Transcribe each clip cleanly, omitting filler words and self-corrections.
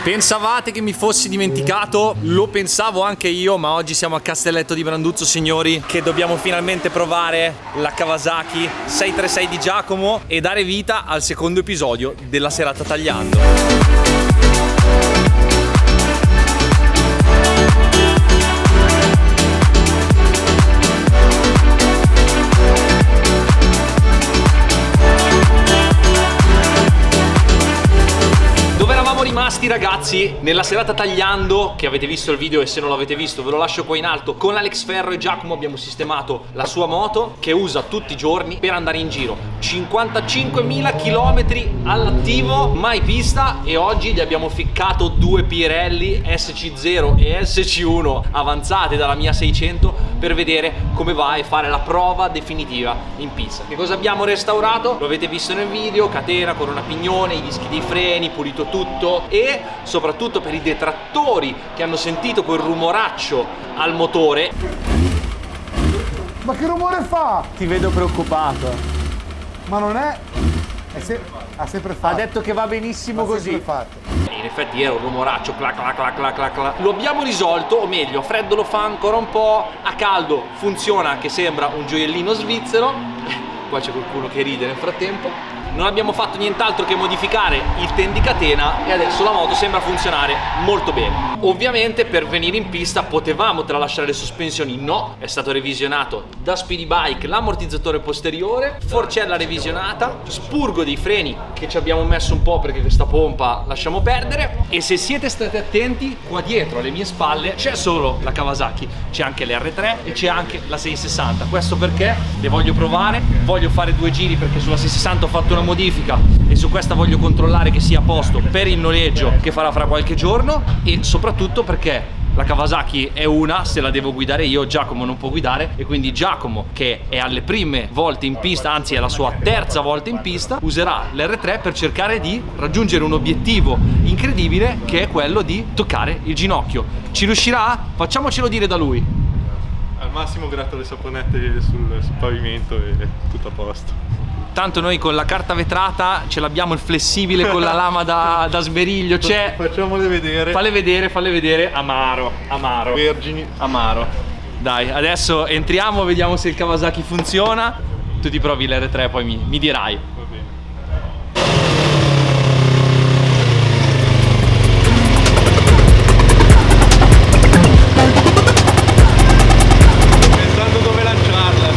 Pensavate che mi fossi dimenticato? Lo pensavo anche io, ma oggi siamo a Castelletto di Branduzzo, signori, che dobbiamo finalmente provare la Kawasaki 636 di Giacomo e dare vita al secondo episodio della serata tagliando. Rimasti ragazzi nella serata tagliando, che avete visto il video e se non l'avete visto ve lo lascio qua in alto. Con Alex Ferro e Giacomo abbiamo sistemato la sua moto che usa tutti i giorni per andare in giro. 55.000 km all'attivo, mai pista, e oggi gli abbiamo ficcato due Pirelli SC0 e SC1 avanzate dalla mia 600 per vedere come va e fare la prova definitiva in pista. Che cosa abbiamo restaurato? Lo avete visto nel video: catena, corona pignone, i dischi dei freni, pulito tutto. E soprattutto per i detrattori che hanno sentito quel rumoraccio al motore. Ma che rumore fa? Ti vedo preoccupato. Ma non è... ha sempre fatto. Ha detto che va benissimo così. E in effetti era un rumoraccio, clac clac clac clac clac clac. Lo abbiamo risolto, o meglio, a freddo lo fa ancora un po', a caldo funziona che sembra un gioiellino svizzero. Qua c'è qualcuno che ride nel frattempo. Non abbiamo fatto nient'altro che modificare il tendicatena e adesso la moto sembra funzionare molto bene. Ovviamente per venire in pista potevamo tralasciare le sospensioni, no, è stato revisionato da Speedy Bike l'ammortizzatore posteriore, forcella revisionata, spurgo dei freni che ci abbiamo messo un po' perché questa pompa lasciamo perdere. E se siete stati attenti, qua dietro alle mie spalle c'è solo la Kawasaki, c'è anche l'R3 e c'è anche la 660. Questo perché le voglio provare, voglio fare due giri perché sulla 660 ho fatto una modifica e su questa voglio controllare che sia a posto per il noleggio che farà fra qualche giorno, e soprattutto perché la Kawasaki è una, se la devo guidare io, Giacomo non può guidare, e quindi Giacomo, che è alle prime volte in pista, anzi è la sua terza volta in pista, userà l'R3 per cercare di raggiungere un obiettivo incredibile che è quello di toccare il ginocchio. Ci riuscirà? Facciamocelo dire da lui. Al massimo gratto le saponette sul pavimento e tutto a posto. Tanto noi con la carta vetrata ce l'abbiamo, il flessibile con la lama da sberiglio c'è. Facciamole vedere. Falle vedere. Amaro. Vergini. Amaro. Dai, adesso entriamo, vediamo se il Kawasaki funziona. Tu ti provi l'R3 poi mi dirai. Va bene. Pensando dove lanciarla.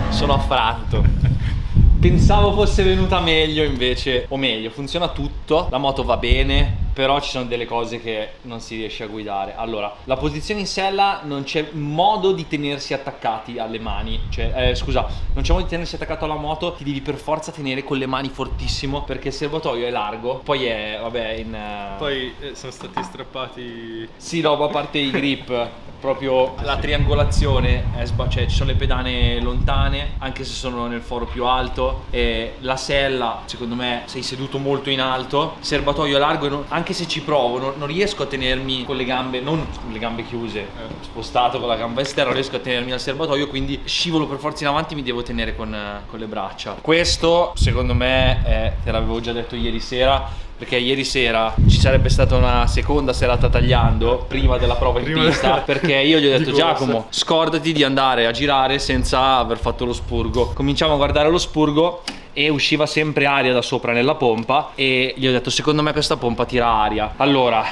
Sono affratto. Pensavo fosse venuta meglio invece, o meglio, funziona tutto, la moto va bene, però ci sono delle cose che non si riesce a guidare. Allora, la posizione in sella non c'è modo di tenersi attaccati alle mani, cioè, scusa, non c'è modo di tenersi attaccato alla moto, ti devi per forza tenere con le mani fortissimo perché il serbatoio è largo, poi è, vabbè, Poi sono stati strappati. Sì, no, a parte i grip, proprio la triangolazione è cioè ci sono le pedane lontane, anche se sono nel foro più alto, e la sella, secondo me, sei seduto molto in alto, il serbatoio è largo e anche se ci provo non riesco a tenermi con le gambe, non le gambe chiuse, spostato con la gamba esterna, non riesco a tenermi al serbatoio, quindi scivolo per forza in avanti, mi devo tenere con le braccia. Questo, secondo me, te l'avevo già detto ieri sera, perché ieri sera ci sarebbe stata una seconda serata tagliando prima della prova in pista, perché io gli ho detto: Giacomo, scordati di andare a girare senza aver fatto lo spurgo. Cominciamo a guardare lo spurgo e usciva sempre aria da sopra nella pompa, e gli ho detto secondo me questa pompa tira aria. Allora,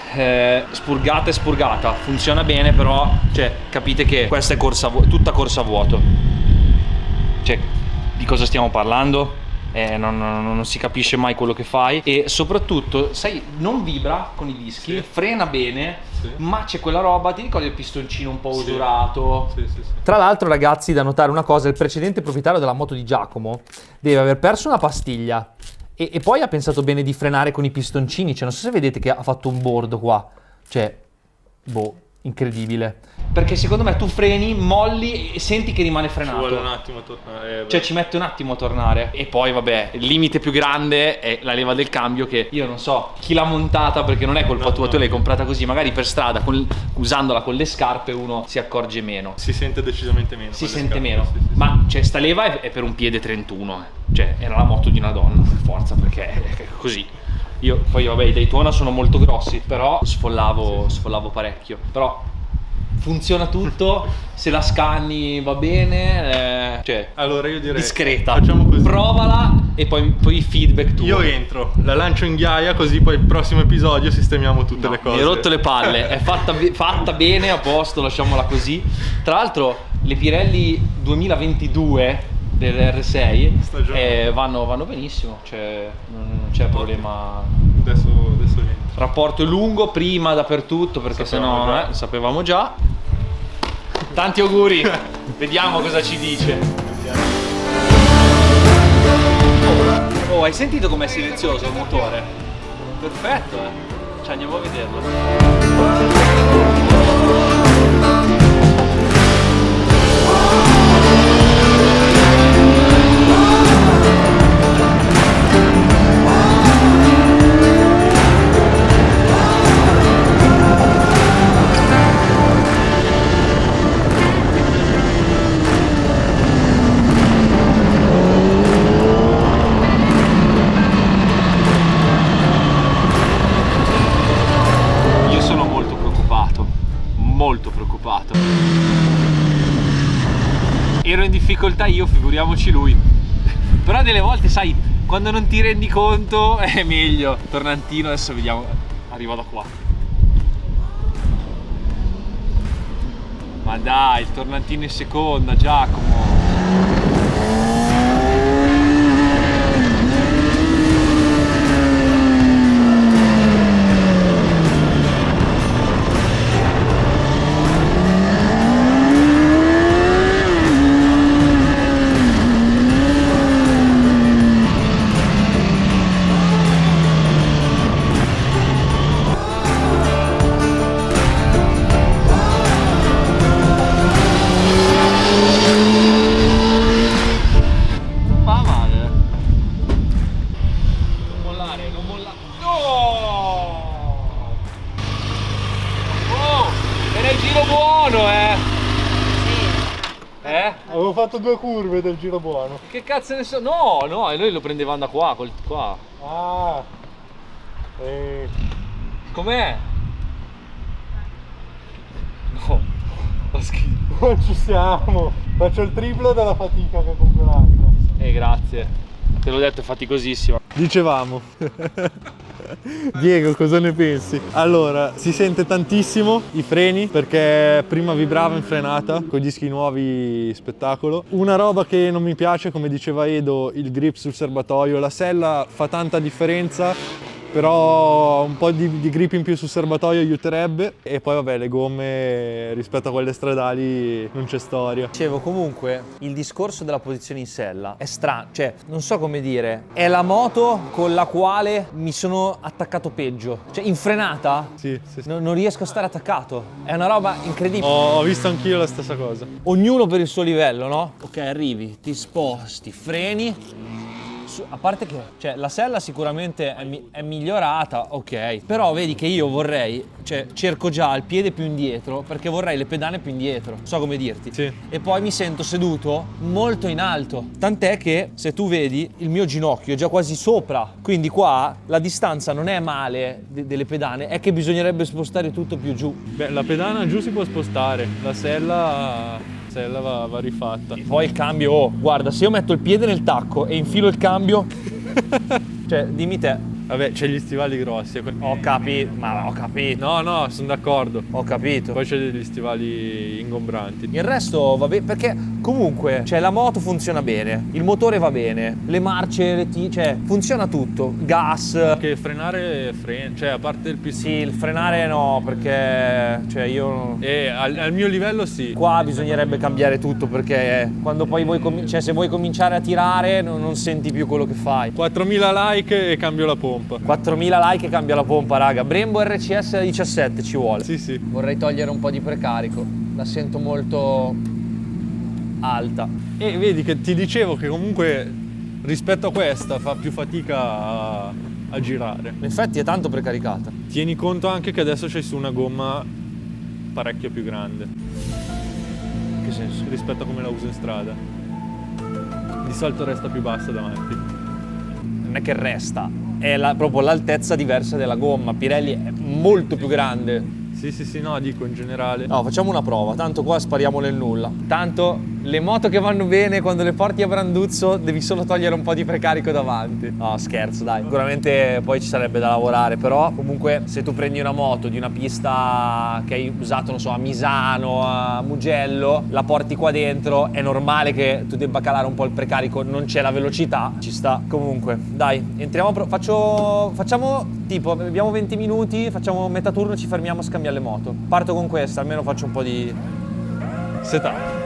spurgata e spurgata, funziona bene, però cioè capite che questa è tutta corsa a vuoto. Cioè, di cosa stiamo parlando? Non si capisce mai quello che fai, e soprattutto sai, non vibra con i dischi, Sì. frena bene, Sì. ma c'è quella roba, ti ricordi il pistoncino un po' usurato? Sì. Tra l'altro, ragazzi, da notare una cosa: il precedente proprietario della moto di Giacomo deve aver perso una pastiglia e poi ha pensato bene di frenare con i pistoncini. Cioè, non so se vedete che ha fatto un bordo qua. Cioè, boh, incredibile. Perché secondo me tu freni, molli e senti che rimane Ci frenato. vuole un attimo a tornare. Cioè ci mette un attimo a tornare. E poi vabbè, il limite più grande è la leva del cambio, che io non so chi l'ha montata, perché non è colpa tua, tu l'hai comprata così. Magari per strada, usandola con le scarpe, uno si accorge meno. Si sente decisamente meno. Si con le sente scarpe, meno. sì. Ma cioè sta leva è per un piede 31. Cioè era la moto di una donna, per forza, perché è così. Io poi vabbè, i Daytona sono molto grossi, però sfollavo parecchio. Però funziona tutto, se la scanni va bene, cioè Allora io direi discreta. facciamo così. Provala e poi feedback tuo. Io entro, la lancio in ghiaia, così poi il prossimo episodio sistemiamo tutte le cose. Mi hai rotto le palle, è fatta bene, a posto, lasciamola così. Tra l'altro le Pirelli 2022 dell'R6 Stagione. vanno benissimo, cioè non c'è problema. Adesso entro. Rapporto lungo, prima dappertutto, perché Sapevamo sennò già. sapevamo già. Tanti auguri, vediamo cosa ci dice. Oh, hai sentito com'è silenzioso il motore? Perfetto, Cioè andiamo a vederlo. Io sono molto preoccupato. Ero in difficoltà io, figuriamoci lui. Però delle volte, sai, quando non ti rendi conto è meglio. Tornantino, adesso vediamo. Arrivo da qua. Ma dai, il tornantino in seconda, Giacomo. Va male. Non mollare, non mollare. No! Oh! Era il giro buono, eh! Eh? Avevo fatto 2 curve del giro buono. Che cazzo ne so? No, no, e noi lo prendevamo da qua, qua. Ah. Com'è? No, fa schifo. Non ci siamo. Faccio il triplo della fatica che con quell'altra. Grazie. Te l'ho detto, è faticosissimo. Dicevamo. Diego, cosa ne pensi? Allora, si sente tantissimo i freni perché prima vibrava in frenata, con i dischi nuovi spettacolo. Una roba che non mi piace, come diceva Edo, il grip sul serbatoio. La sella fa tanta differenza, però un po' di grip in più sul serbatoio aiuterebbe. E poi vabbè, le gomme rispetto a quelle stradali non c'è storia. Dicevo, comunque, il discorso della posizione in sella è strano, cioè, non so come dire, è la moto con la quale mi sono attaccato peggio. Cioè, in frenata Sì. non riesco a stare attaccato. È una roba incredibile. Ho visto anch'io la stessa cosa. Ognuno per il suo livello, no? Ok, arrivi, ti sposti, freni. A parte che, cioè, la sella sicuramente è migliorata, ok. Però vedi che io vorrei, cioè, cerco già il piede più indietro perché vorrei le pedane più indietro. So come dirti. Sì. E poi mi sento seduto molto in alto. Tant'è che, se tu vedi, il mio ginocchio è già quasi sopra. Quindi qua la distanza non è male delle pedane, è che bisognerebbe spostare tutto più giù. Beh, la pedana giù si può spostare, la sella sella va rifatta. E poi il cambio, oh, guarda, se io metto il piede nel tacco e infilo il cambio, cioè dimmi te. Vabbè, c'è gli stivali grossi. Ho capito, ma ho capito. No, sono d'accordo. Ho capito. Poi c'è degli stivali ingombranti. Il resto va bene, perché comunque, cioè, la moto funziona bene, il motore va bene, le marce, cioè, funziona tutto, gas. Che frenare, cioè a parte il PC. Sì, il frenare no, perché, cioè, io... E al mio livello sì. Qua bisognerebbe cambiare tutto, perché quando poi vuoi, cioè, se vuoi cominciare a tirare non senti più quello che fai. 4000 like e cambio la pompa. 4000 like e cambia la pompa, raga. Brembo RCS da 17 ci vuole. Sì. Vorrei togliere un po' di precarico, la sento molto alta. E vedi che ti dicevo che comunque rispetto a questa fa più fatica a girare. In effetti è tanto precaricata. Tieni conto anche che adesso c'hai su una gomma parecchio più grande. In che senso? Rispetto a come la uso in strada. Di solito resta più bassa davanti. Non è che resta, è proprio l'altezza diversa della gomma. Pirelli è molto più grande. Sì, no, dico in generale. No, facciamo una prova, tanto qua spariamo nel nulla. Tanto le moto che vanno bene, quando le porti a Branduzzo devi solo togliere un po' di precarico davanti. No, scherzo, dai. Sicuramente poi ci sarebbe da lavorare, però comunque se tu prendi una moto di una pista che hai usato, non so, a Misano, a Mugello, la porti qua dentro, è normale che tu debba calare un po' il precarico, non c'è la velocità, ci sta. Comunque, dai, entriamo, facciamo tipo, abbiamo 20 minuti, facciamo metà turno, ci fermiamo a scambiare le moto. Parto con questa, almeno faccio un po' di Setup.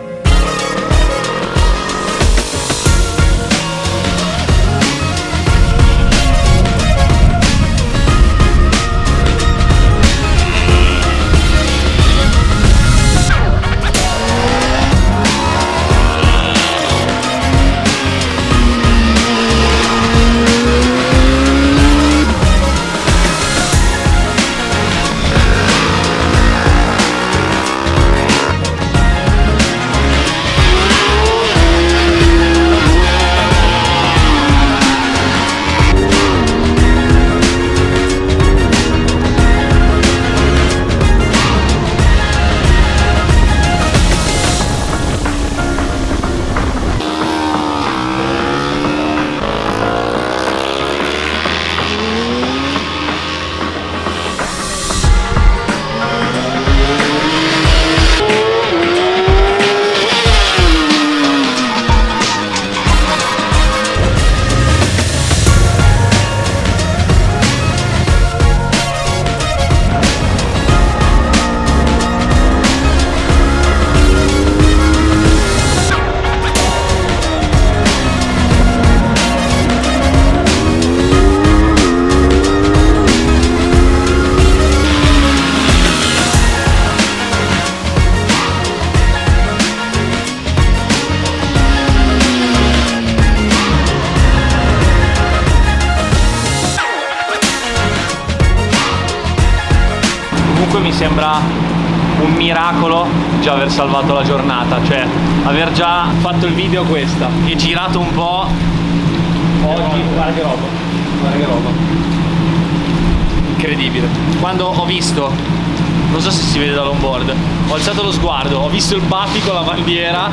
Mi sembra un miracolo già aver salvato la giornata, cioè aver già fatto il video questa e girato un po' oggi. Guarda che roba, incredibile. Quando ho visto, non so se si vede dall'onboard, ho alzato lo sguardo, ho visto il Baffi con la bandiera.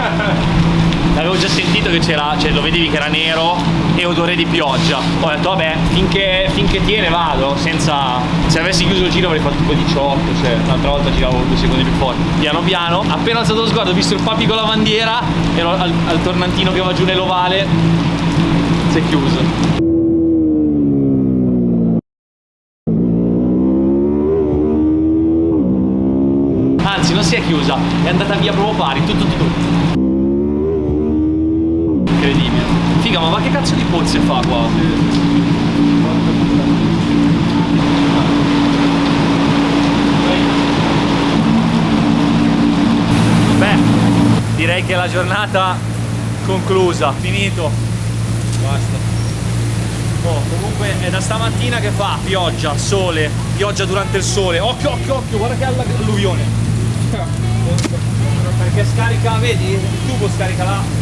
L'avevo già sentito che c'era, cioè lo vedevi che era nero e odore di pioggia. Ho detto vabbè, finché tiene vado, senza... Se avessi chiuso il giro avrei fatto tipo 18, cioè l'altra volta giravo 2 secondi più forte. Piano piano, appena alzato lo sguardo ho visto il Papi con la bandiera, ero al tornantino che va giù nell'ovale, si è chiuso. Anzi, non si è chiusa, è andata via proprio pari, tutto. Incredibile. Figa, ma che cazzo di pozze fa qua? Beh, direi che la giornata conclusa, finito. Basta. Oh, comunque è da stamattina che fa pioggia, sole, pioggia durante il sole. Occhio, guarda che alluvione. Perché scarica, vedi? Il tubo scarica là.